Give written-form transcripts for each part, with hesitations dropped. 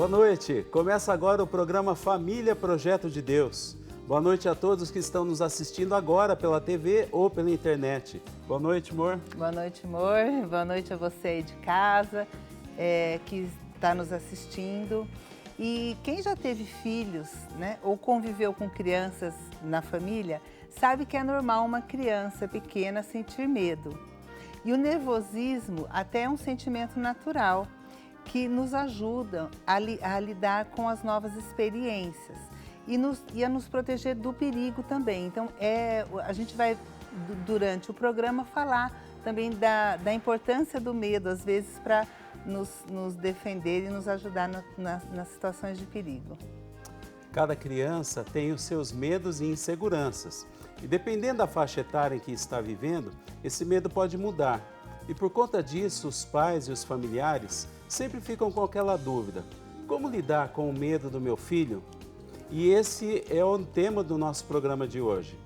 Boa noite. Começa agora o programa Família Projeto de Deus. Boa noite a todos que estão nos assistindo agora pela TV ou pela internet. Boa noite, amor. Boa noite, amor. Boa noite a você aí de casa, que está nos assistindo. E quem já teve filhos, né, ou conviveu com crianças na família, sabe que é normal uma criança pequena sentir medo. E o nervosismo até é um sentimento natural que nos ajuda a lidar com as novas experiências e a nos proteger do perigo também. Então, a gente vai, durante o programa, falar também da importância do medo, às vezes, para nos defender e nos ajudar nas situações de perigo. Cada criança tem os seus medos e inseguranças. E dependendo da faixa etária em que está vivendo, esse medo pode mudar. E por conta disso, os pais e os familiares sempre ficam com aquela dúvida: como lidar com o medo do meu filho? E esse é o tema do nosso programa de hoje.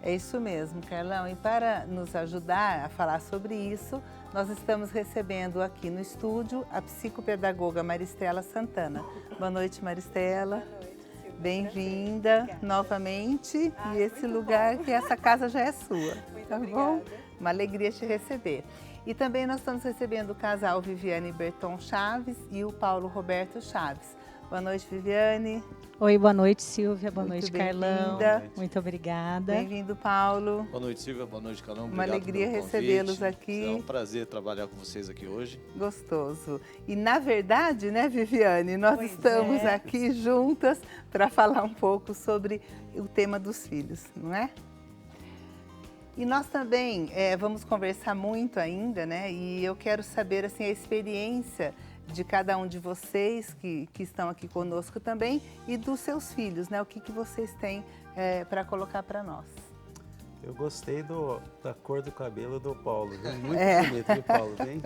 É isso mesmo, Carlão. E para nos ajudar a falar sobre isso, nós estamos recebendo aqui no estúdio a psicopedagoga Maristela Santana. Boa noite, Maristela. Boa noite, Silvia. Bem-vinda novamente. E esse lugar, que essa casa já é sua. Muito tá obrigada. Bom? Uma alegria te receber. E também nós estamos recebendo o casal Viviane Berton Chaves e o Paulo Roberto Chaves. Boa noite, Viviane. Oi, boa noite, Silvia. Boa Muito noite, Carlão. bem-vinda. Muito obrigada. Bem-vindo, Paulo. Boa noite, Silvia. Boa noite, Carlão. Uma Obrigado alegria pelo recebê-los convite. aqui. É um prazer trabalhar com vocês aqui hoje. Gostoso. E na verdade, né, Viviane, nós estamos aqui juntas para falar um pouco sobre o tema dos filhos, não é? E nós também vamos conversar muito ainda, né? E eu quero saber assim, a experiência de cada um de vocês que estão aqui conosco também e dos seus filhos, né? O que vocês têm para colocar para nós. Eu gostei da cor do cabelo do Paulo. Muito bonito, viu, Paulo? Bem...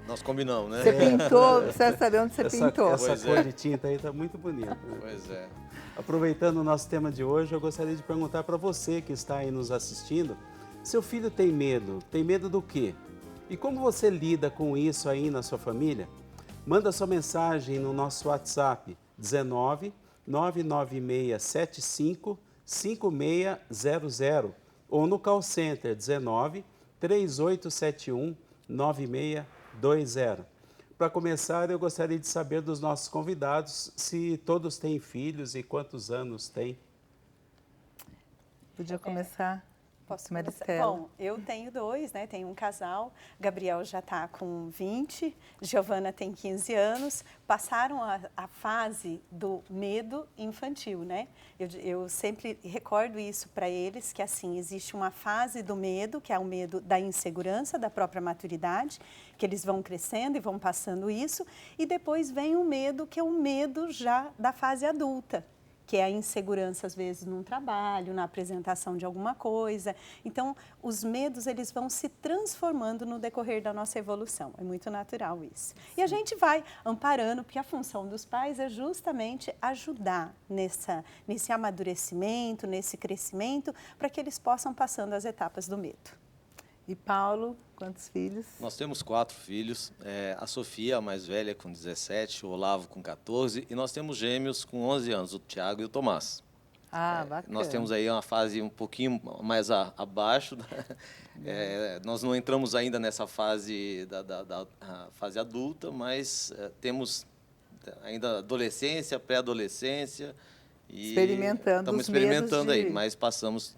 Nós combinamos, né? Você pintou, precisa saber onde você pintou. Essa cor de tinta aí está muito bonita. Pois é. Aproveitando o nosso tema de hoje, eu gostaria de perguntar para você que está aí nos assistindo, seu filho tem medo do quê? E como você lida com isso aí na sua família? Manda sua mensagem no nosso WhatsApp 19 99675 5600 ou no call center 19 3871 9620. Para começar, eu gostaria de saber dos nossos convidados se todos têm filhos e quantos anos têm. Podia começar? Posso Maristela. começar? Bom, eu tenho dois, né? Tenho um casal, Gabriel já está com 20, Giovana tem 15 anos, passaram a fase do medo infantil, né? Eu sempre recordo isso para eles, que assim, existe uma fase do medo, que é o medo da insegurança, da própria maturidade, que eles vão crescendo e vão passando isso, e depois vem o medo, que é o medo já da fase adulta, que é a insegurança, às vezes, num trabalho, na apresentação de alguma coisa. Então, os medos, eles vão se transformando no decorrer da nossa evolução. É muito natural isso. Sim. E a gente vai amparando, porque a função dos pais é justamente ajudar nesse amadurecimento, nesse crescimento, para que eles possam passando as etapas do medo. E Paulo, quantos filhos? Nós temos 4 filhos, a Sofia, a mais velha, com 17, o Olavo com 14, e nós temos gêmeos com 11 anos, o Tiago e o Tomás. Bacana. Nós temos aí uma fase um pouquinho mais abaixo, nós não entramos ainda nessa fase da fase adulta, mas temos ainda adolescência, pré-adolescência. Estamos experimentando aí, mas passamos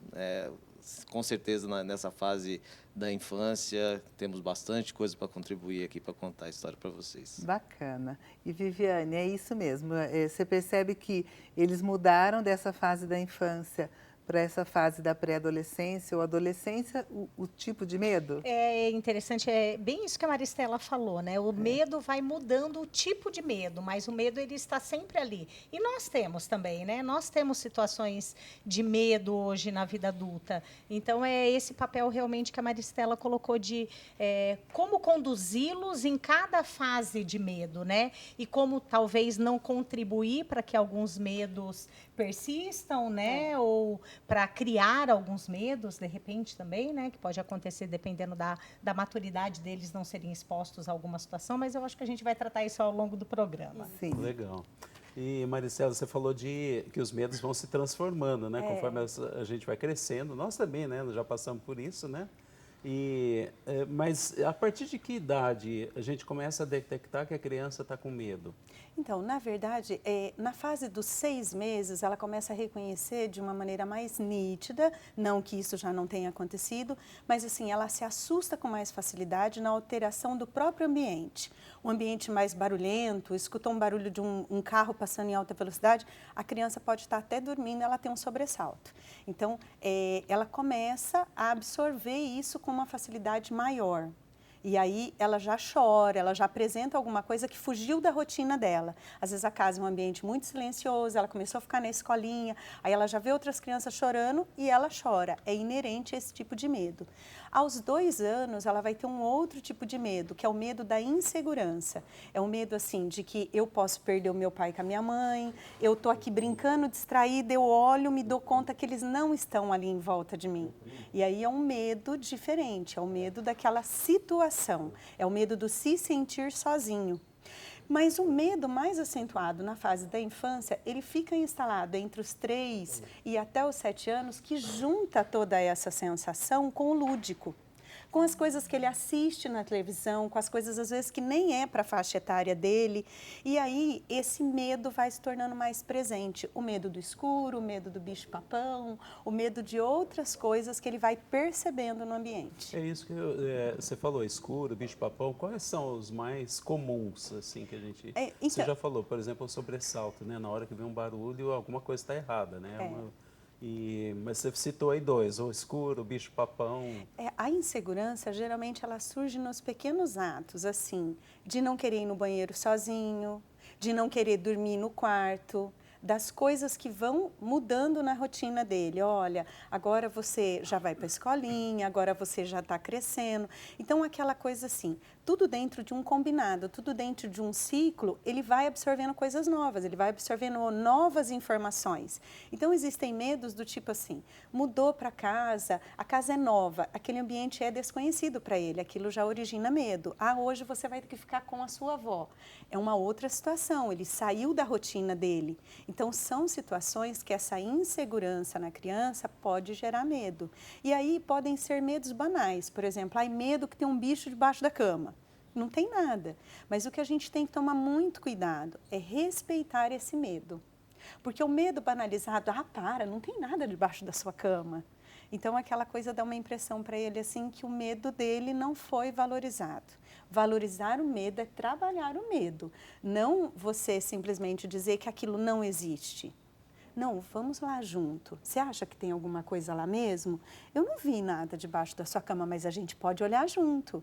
com certeza nessa fase da infância, temos bastante coisa para contribuir aqui, para contar a história para vocês. Bacana. E Viviane, é isso mesmo, você percebe que eles mudaram dessa fase da infância para essa fase da pré-adolescência ou adolescência, o tipo de medo? É interessante, é bem isso que a Maristela falou, né? O medo vai mudando o tipo de medo, mas o medo ele está sempre ali. E nós temos também, né? Nós temos situações de medo hoje na vida adulta. Então, é esse papel realmente que a Maristela colocou de como conduzi-los em cada fase de medo, né? E como talvez não contribuir para que alguns medos persistam, né? Ou para criar alguns medos, de repente, também, né? Que pode acontecer dependendo da maturidade deles não serem expostos a alguma situação, mas eu acho que a gente vai tratar isso ao longo do programa. Sim. Legal. E, Maricela, você falou que os medos vão se transformando, né? Conforme a gente vai crescendo. Nós também, né? Nós já passamos por isso, né? Mas a partir de que idade a gente começa a detectar que a criança está com medo? Então, na verdade, na fase dos 6 meses, ela começa a reconhecer de uma maneira mais nítida, não que isso já não tenha acontecido, mas assim, ela se assusta com mais facilidade na alteração do próprio ambiente. Um ambiente mais barulhento, escutou um barulho de um carro passando em alta velocidade, a criança pode estar até dormindo, ela tem um sobressalto. Então, ela começa a absorver isso com uma facilidade maior. E aí ela já chora, ela já apresenta alguma coisa que fugiu da rotina dela. Às vezes a casa é um ambiente muito silencioso, ela começou a ficar na escolinha, aí ela já vê outras crianças chorando e ela chora. É inerente a esse tipo de medo. Aos 2 anos, ela vai ter um outro tipo de medo, que é o medo da insegurança. É um medo, assim, de que eu posso perder o meu pai com a minha mãe, eu estou aqui brincando, distraída, eu olho, me dou conta que eles não estão ali em volta de mim. E aí é um medo diferente, é o medo daquela situação, é o medo do se sentir sozinho. Mas o medo mais acentuado na fase da infância, ele fica instalado entre os 3 e até os 7 anos, que junta toda essa sensação com o lúdico. Com as coisas que ele assiste na televisão, com as coisas às vezes que nem é para a faixa etária dele. E aí esse medo vai se tornando mais presente. O medo do escuro, o medo do bicho-papão, o medo de outras coisas que ele vai percebendo no ambiente. É isso que você falou, escuro, bicho-papão. Quais são os mais comuns, assim, que a gente... Você já falou, por exemplo, o sobressalto, né? Na hora que vem um barulho, alguma coisa está errada, né? Mas você citou aí 2, o escuro, o bicho-papão. A insegurança, geralmente, ela surge nos pequenos atos, assim, de não querer ir no banheiro sozinho, de não querer dormir no quarto, das coisas que vão mudando na rotina dele. Olha, agora você já vai para a escolinha, agora você já está crescendo. Então, aquela coisa assim, tudo dentro de um combinado, tudo dentro de um ciclo, ele vai absorvendo coisas novas, ele vai absorvendo novas informações. Então, existem medos do tipo assim, mudou para casa, a casa é nova, aquele ambiente é desconhecido para ele, aquilo já origina medo. Ah, hoje você vai ter que ficar com a sua avó. É uma outra situação, ele saiu da rotina dele. Então, são situações que essa insegurança na criança pode gerar medo. E aí podem ser medos banais, por exemplo, medo que tem um bicho debaixo da cama. Não tem nada, mas o que a gente tem que tomar muito cuidado é respeitar esse medo. Porque o medo banalizado, não tem nada debaixo da sua cama. Então, aquela coisa dá uma impressão para ele assim que o medo dele não foi valorizado. Valorizar o medo é trabalhar o medo, não você simplesmente dizer que aquilo não existe. Não, vamos lá junto. Você acha que tem alguma coisa lá mesmo? Eu não vi nada debaixo da sua cama, mas a gente pode olhar junto.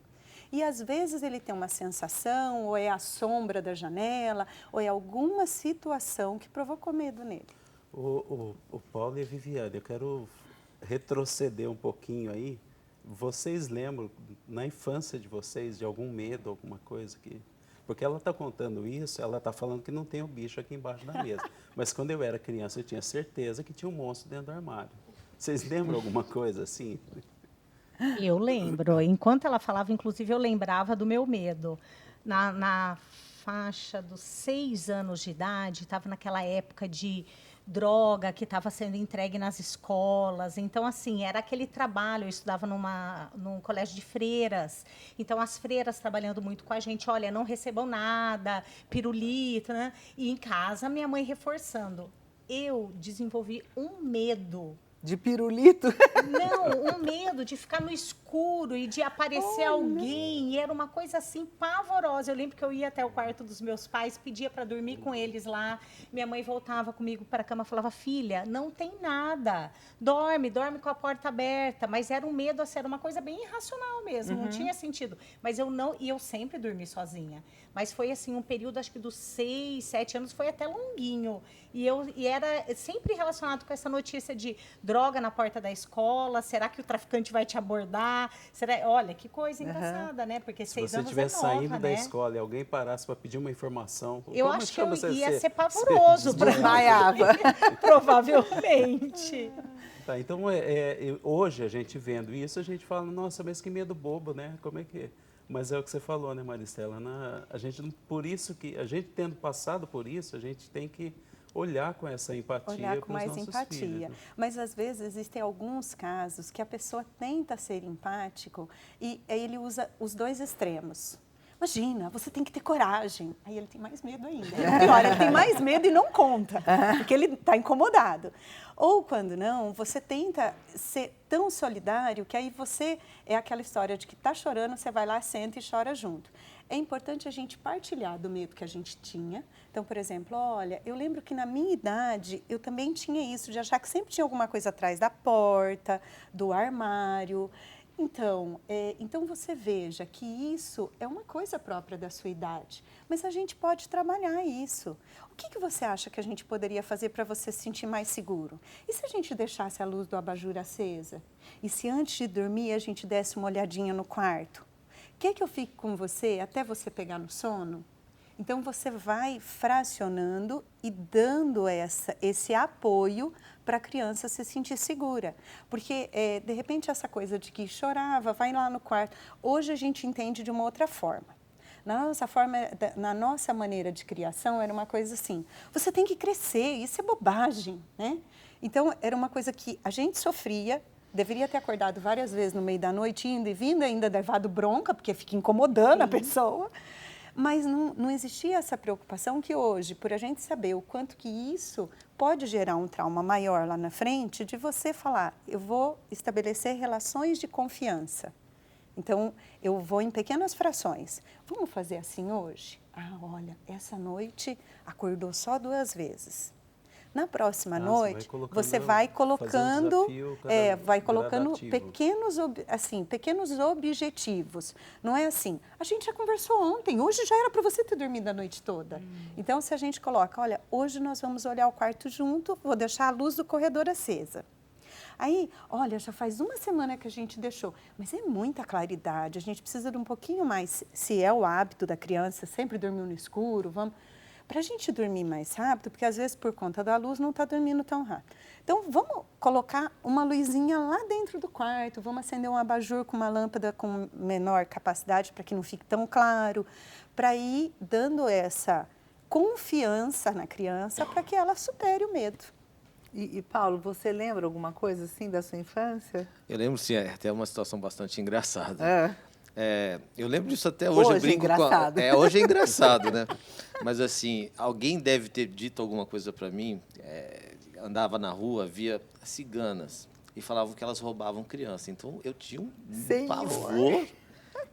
E às vezes ele tem uma sensação, ou é a sombra da janela, ou é alguma situação que provocou medo nele. O Paulo e a Viviane, eu quero retroceder um pouquinho aí. Vocês lembram, na infância de vocês, de algum medo, alguma coisa que... Porque ela está contando isso, ela está falando que não tem um bicho aqui embaixo da mesa. Mas quando eu era criança, eu tinha certeza que tinha um monstro dentro do armário. Vocês lembram alguma coisa assim? Eu lembro. Enquanto ela falava, inclusive, eu lembrava do meu medo. Na faixa dos 6 anos de idade, estava naquela época de droga que estava sendo entregue nas escolas. Então, assim, era aquele trabalho. Eu estudava num colégio de freiras. Então, as freiras trabalhando muito com a gente. Olha, não recebam nada, pirulito, né? E em casa, minha mãe reforçando. Eu desenvolvi um medo. De pirulito? Não, um medo de ficar no escuro e de aparecer alguém. E era uma coisa assim pavorosa. Eu lembro que eu ia até o quarto dos meus pais, pedia para dormir com eles lá. Minha mãe voltava comigo para a cama e falava: filha, não tem nada. Dorme com a porta aberta. Mas era um medo, assim, era uma coisa bem irracional mesmo. Não tinha sentido. Mas eu sempre dormi sozinha. Mas foi assim, um período, acho que dos 6, 7 anos, foi até longuinho. E era sempre relacionado com essa notícia de droga na porta da escola, será que o traficante vai te abordar? Olha, que coisa engraçada, né? Porque Se 6 você anos estivesse é nova, saindo da né? escola e alguém parasse para pedir uma informação, Eu como acho que chama eu você? ia Você- ser pavoroso para Desmaiava. provavelmente. Tá, então, hoje a gente vendo isso, a gente fala, nossa, mas que medo bobo, né? Como é que é? Mas é o que você falou, né, Maristela? A gente, por isso que, a gente tendo passado por isso, a gente tem que olhar com essa empatia Olhar para com os mais nossos empatia. filhos, né? Mas às vezes existem alguns casos que a pessoa tenta ser empático e aí ele usa os dois extremos. Imagina, você tem que ter coragem. Aí ele tem mais medo ainda. E pior, ele tem mais medo e não conta, porque ele está incomodado. Ou quando não, você tenta ser tão solidário que aí você é aquela história de que está chorando, você vai lá, senta e chora junto. É importante a gente partilhar do medo que a gente tinha. Então, por exemplo, olha, eu lembro que na minha idade eu também tinha isso, de achar que sempre tinha alguma coisa atrás da porta, do armário. Então você veja que isso é uma coisa própria da sua idade, mas a gente pode trabalhar isso. O que você acha que a gente poderia fazer para você se sentir mais seguro? E se a gente deixasse a luz do abajur acesa? E se antes de dormir a gente desse uma olhadinha no quarto? Quer que eu fique com você até você pegar no sono? Então, você vai fracionando e dando esse apoio para a criança se sentir segura. Porque, de repente, essa coisa de que chorava, vai lá no quarto. Hoje a gente entende de uma outra forma. Na nossa maneira de criação, era uma coisa assim, você tem que crescer, isso é bobagem, né? Então, era uma coisa que a gente sofria, deveria ter acordado várias vezes no meio da noite, indo e vindo, ainda levado bronca, porque fica incomodando a pessoa. Mas não existia essa preocupação que hoje, por a gente saber o quanto que isso pode gerar um trauma maior lá na frente, de você falar, eu vou estabelecer relações de confiança. Então, eu vou em pequenas frações. Vamos fazer assim hoje? Ah, olha, essa noite acordou só 2 vezes. Na próxima noite, você vai colocando, pequenos objetivos. Não é assim, a gente já conversou ontem, hoje já era para você ter dormido a noite toda. Então, se a gente coloca, olha, hoje nós vamos olhar o quarto junto, vou deixar a luz do corredor acesa. Aí, olha, já faz 1 semana que a gente deixou, mas é muita claridade, a gente precisa de um pouquinho mais, se é o hábito da criança, sempre dormir no escuro, para a gente dormir mais rápido, porque às vezes por conta da luz não está dormindo tão rápido. Então, vamos colocar uma luzinha lá dentro do quarto, vamos acender um abajur com uma lâmpada com menor capacidade para que não fique tão claro, para ir dando essa confiança na criança para que ela supere o medo. E Paulo, você lembra alguma coisa assim da sua infância? Eu lembro, sim, até uma situação bastante engraçada. É. Eu lembro disso até hoje. Eu brinco engraçado. Hoje é engraçado, né? Mas assim, alguém deve ter dito alguma coisa para mim. Andava na rua, via ciganas e falavam que elas roubavam criança. Então eu tinha um pavor,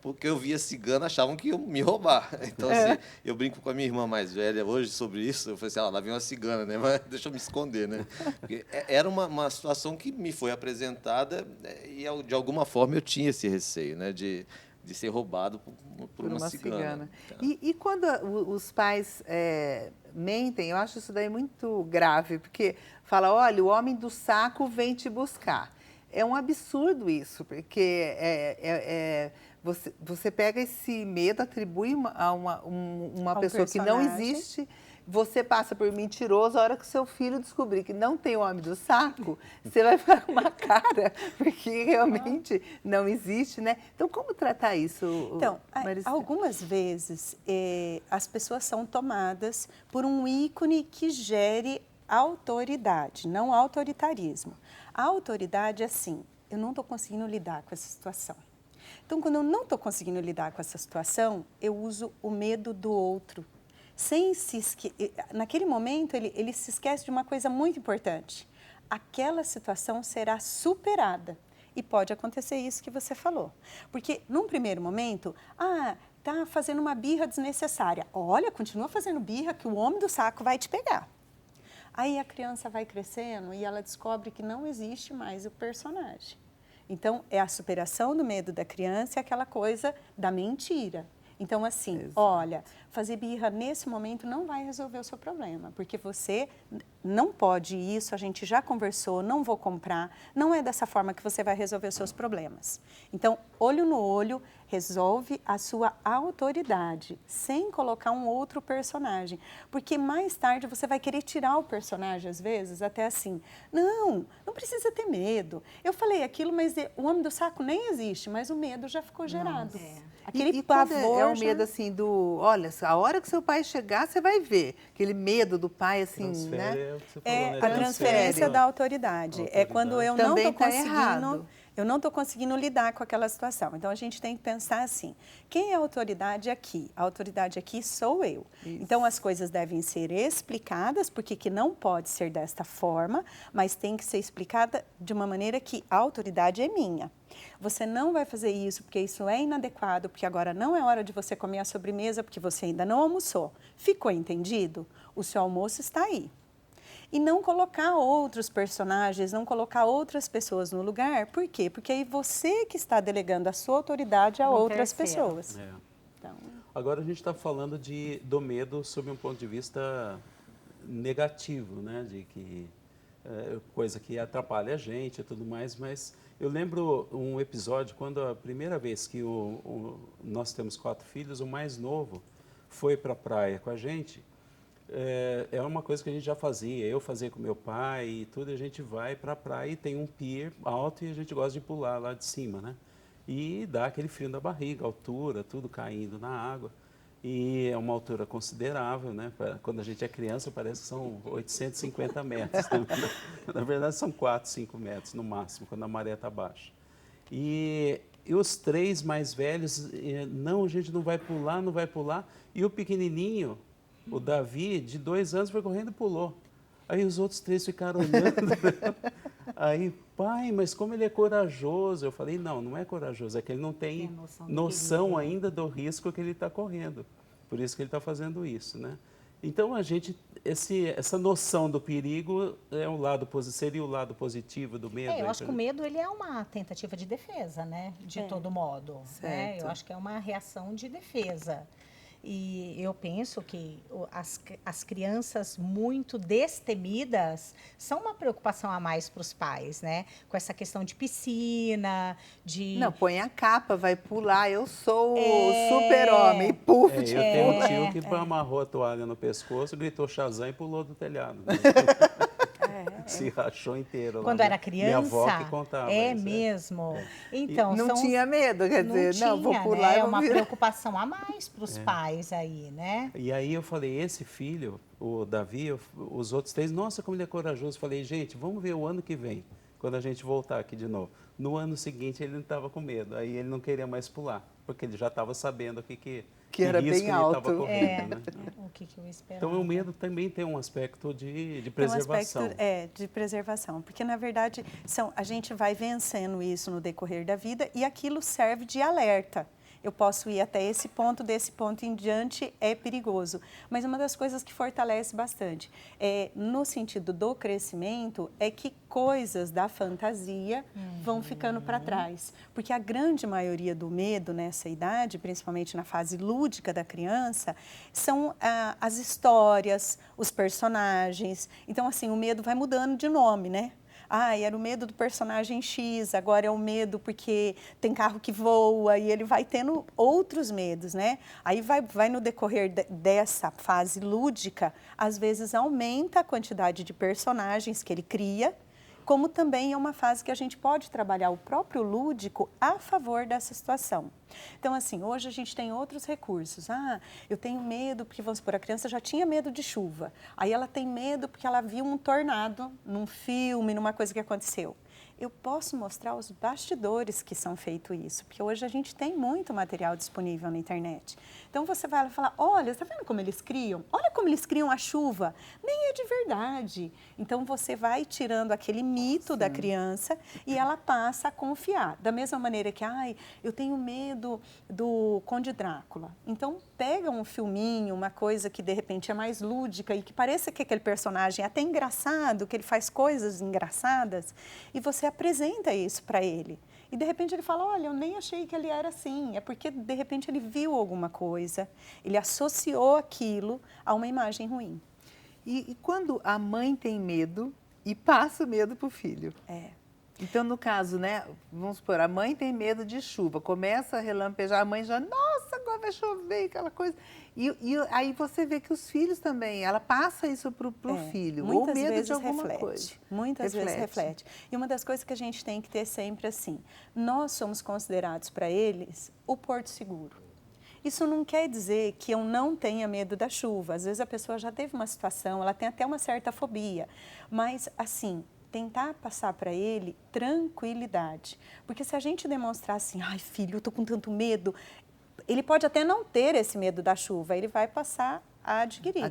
porque eu via cigana, achavam que iam me roubar. Então assim, eu brinco com a minha irmã mais velha hoje sobre isso. Eu falei assim, lá vem uma cigana, né? Mas deixa eu me esconder, né? Porque era uma situação que me foi apresentada e de alguma forma eu tinha esse receio, né? De ser roubado por uma cigana. E quando os pais mentem, eu acho isso daí muito grave, porque fala, olha, o homem do saco vem te buscar. É um absurdo isso, porque você pega esse medo, atribui a uma pessoa que não existe. Você passa por mentiroso, a hora que o seu filho descobrir que não tem o homem do saco, você vai ficar com uma cara, porque realmente não existe, né? Então, como tratar isso, Então, Maristela? algumas vezes as pessoas são tomadas por um ícone que gere autoridade, não autoritarismo. A autoridade é assim, eu não estou conseguindo lidar com essa situação. Então, quando eu não estou conseguindo lidar com essa situação, eu uso o medo do outro. Naquele momento, ele se esquece de uma coisa muito importante. Aquela situação será superada. E pode acontecer isso que você falou. Porque, num primeiro momento, está fazendo uma birra desnecessária. Olha, continua fazendo birra que o homem do saco vai te pegar. Aí a criança vai crescendo e ela descobre que não existe mais o personagem. Então, é a superação do medo da criança e aquela coisa da mentira. Então, assim, olha, fazer birra nesse momento não vai resolver o seu problema, porque você não pode isso, a gente já conversou, não vou comprar, não é dessa forma que você vai resolver os seus problemas. Então, olho no olho, resolve a sua autoridade, sem colocar um outro personagem, porque mais tarde você vai querer tirar o personagem, às vezes, até assim, não precisa ter medo. Eu falei aquilo, mas o homem do saco nem existe, mas o medo já ficou gerado. Aquele pavor é o medo assim do, olha, a hora que seu pai chegar, você vai ver. Aquele medo do pai assim, né? É o que você falou, né? A transferência da autoridade. É quando eu não estou conseguindo, eu não estou conseguindo lidar com aquela situação. Então a gente tem que pensar assim: quem é a autoridade aqui? A autoridade aqui sou eu. Isso. Então as coisas devem ser explicadas, porque que não pode ser desta forma, mas tem que ser explicada de uma maneira que a autoridade é minha. Você não vai fazer isso porque isso é inadequado, porque agora não é hora de você comer a sobremesa, porque você ainda não almoçou. Ficou entendido? O seu almoço está aí. E não colocar outros personagens, não colocar outras pessoas no lugar. Por quê? Porque aí você que está delegando a sua autoridade a outras pessoas. Então... Agora a gente está falando do medo sob um ponto de vista negativo, né? De que coisa que atrapalha a gente e tudo mais, mas eu lembro um episódio quando a primeira vez que nós temos 4 filhos, o mais novo foi para a praia com a gente. É uma coisa que a gente já fazia, eu fazia com meu pai e tudo, a gente vai para a praia e tem um pier alto e a gente gosta de pular lá de cima, né? E dá aquele frio na barriga, altura, tudo caindo na água. E é uma altura considerável, né? Quando a gente é criança parece que são 850 metros. Na verdade são 4, 5 metros no máximo, quando a maré está baixa. E os 3 mais velhos, não, a gente não vai pular, não vai pular. E o pequenininho, o Davi, de 2 anos, foi correndo e pulou. Aí os outros 3 ficaram olhando. Aí, pai, mas como ele é corajoso. Eu falei, não é corajoso, é que ele não tem noção ainda do risco que ele está correndo. Por isso que ele está fazendo isso, né? Então, essa noção do perigo seria o lado positivo do medo. Eu acho que o medo ele é uma tentativa de defesa, né? De todo modo. Né? Eu acho que é uma reação de defesa. E eu penso que as crianças muito destemidas são uma preocupação a mais para os pais, né? Com essa questão de piscina, de... Não, põe a capa, vai pular, eu sou o super-homem, puf, eu tenho um tio que amarrou a toalha no pescoço, gritou Shazam e pulou do telhado. Né? Se rachou inteiro. Quando era criança? Minha avó que contava isso, mesmo. Então, não tinha medo, quer dizer, não, vou pular. Né? É uma preocupação a mais para os pais aí, né? E aí eu falei, esse filho, o Davi, os outros 3, nossa, como ele é corajoso. Falei, gente, vamos ver o ano que vem, quando a gente voltar aqui de novo. No ano seguinte ele não estava com medo, aí ele não queria mais pular, porque ele já estava sabendo que era bem alto. Correndo, né? O que eu esperava. Então o medo também tem um aspecto de preservação. Tem um aspecto, de preservação, porque na verdade a gente vai vencendo isso no decorrer da vida e aquilo serve de alerta. Eu posso ir até esse ponto, desse ponto em diante é perigoso. Mas uma das coisas que fortalece bastante, no sentido do crescimento, é que coisas da fantasia vão ficando para trás. Porque a grande maioria do medo nessa idade, principalmente na fase lúdica da criança, são as histórias, os personagens. Então, assim, o medo vai mudando de nome, né? Era o medo do personagem X, agora é o medo porque tem carro que voa e ele vai tendo outros medos, né? Aí vai no decorrer dessa fase lúdica, às vezes aumenta a quantidade de personagens que ele cria, como também é uma fase que a gente pode trabalhar o próprio lúdico a favor dessa situação. Então, assim, hoje a gente tem outros recursos. Eu tenho medo porque, vamos supor, a criança já tinha medo de chuva. Aí ela tem medo porque ela viu um tornado num filme, numa coisa que aconteceu. Eu posso mostrar os bastidores que são feito isso, porque hoje a gente tem muito material disponível na internet. Então você vai falar, olha, está vendo como eles criam? Olha como eles criam a chuva. Nem é de verdade. Então você vai tirando aquele mito da criança e ela passa a confiar. Da mesma maneira que, eu tenho medo do Conde Drácula. Então pega um filminho, uma coisa que de repente é mais lúdica e que pareça que aquele personagem é até engraçado, que ele faz coisas engraçadas, e você apresenta isso para ele. E de repente ele fala, olha, eu nem achei que ele era assim. É porque de repente ele viu alguma coisa, ele associou aquilo a uma imagem ruim. E quando a mãe tem medo e passa o medo para o filho? Então, no caso, né, vamos supor, a mãe tem medo de chuva, começa a relampejar, a mãe já, nossa, agora vai chover, aquela coisa. E aí você vê que os filhos também, ela passa isso para o filho, ou medo de alguma coisa. Muitas vezes reflete. E uma das coisas que a gente tem que ter sempre assim, nós somos considerados para eles o porto seguro. Isso não quer dizer que eu não tenha medo da chuva. Às vezes a pessoa já teve uma situação, ela tem até uma certa fobia. Mas, assim, tentar passar para ele tranquilidade. Porque se a gente demonstrar assim, ai filho, eu estou com tanto medo, ele pode até não ter esse medo da chuva, ele vai passar a adquirir.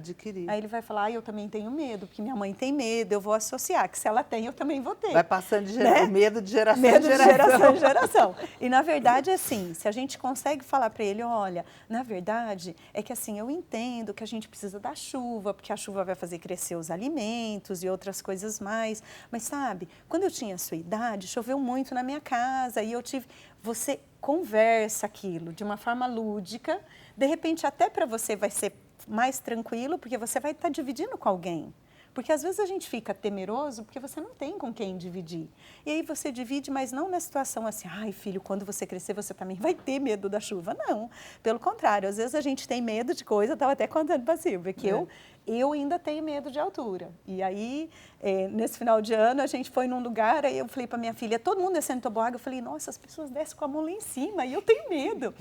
Aí ele vai falar, eu também tenho medo, porque minha mãe tem medo, eu vou associar, que se ela tem, eu também vou ter. Vai passando de medo de geração medo de geração em geração. E na verdade, assim, se a gente consegue falar para ele, olha, na verdade, é que assim, eu entendo que a gente precisa da chuva, porque a chuva vai fazer crescer os alimentos e outras coisas mais. Mas sabe, quando eu tinha a sua idade, choveu muito na minha casa e eu tive... Você conversa aquilo de uma forma lúdica, de repente até para você vai ser mais tranquilo, porque você vai estar dividindo com alguém. Porque às vezes a gente fica temeroso porque você não tem com quem dividir. E aí você divide, mas não na situação assim, ai filho, quando você crescer você também vai ter medo da chuva. Não, pelo contrário, às vezes a gente tem medo de coisa, eu estava até contando para a Silvia, que eu ainda tenho medo de altura. E aí, nesse final de ano, a gente foi num lugar, aí eu falei para minha filha, todo mundo descendo tobogã, eu falei, nossa, as pessoas descem com a mão lá em cima e eu tenho medo.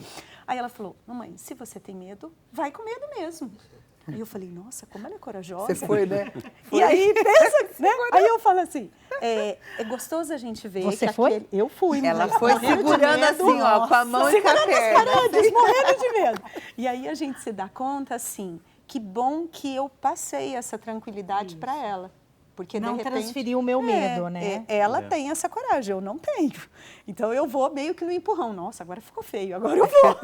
Aí ela falou, mamãe, se você tem medo, vai com medo mesmo. Aí eu falei, nossa, como ela é corajosa. Você foi, né? E aí, pensa, né? Aí eu falo assim, é gostoso a gente ver... Você que foi? Eu fui. Ela foi segurando assim, ó, com a mão e com a perna. Paredes, morrendo de medo. E aí a gente se dá conta, assim, que bom que eu passei essa tranquilidade para ela. Porque, não de repente, transferiu o meu medo, né? Ela tem essa coragem, eu não tenho. Então eu vou meio que no empurrão. Nossa, agora ficou feio, agora eu vou.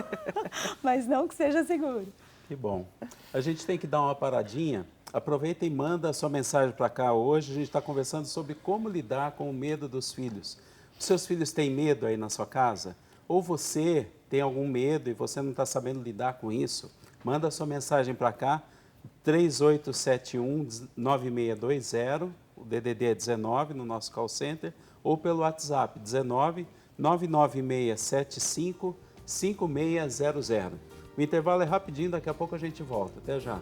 Mas não que seja seguro. Que bom. A gente tem que dar uma paradinha. Aproveita e manda a sua mensagem para cá hoje. A gente está conversando sobre como lidar com o medo dos filhos. Os seus filhos têm medo aí na sua casa? Ou você tem algum medo e você não está sabendo lidar com isso? Manda a sua mensagem para cá, 3871-9620, o DDD é 19 no nosso call center, ou pelo WhatsApp, 19-99675-5600. O intervalo é rapidinho, daqui a pouco a gente volta. Até já.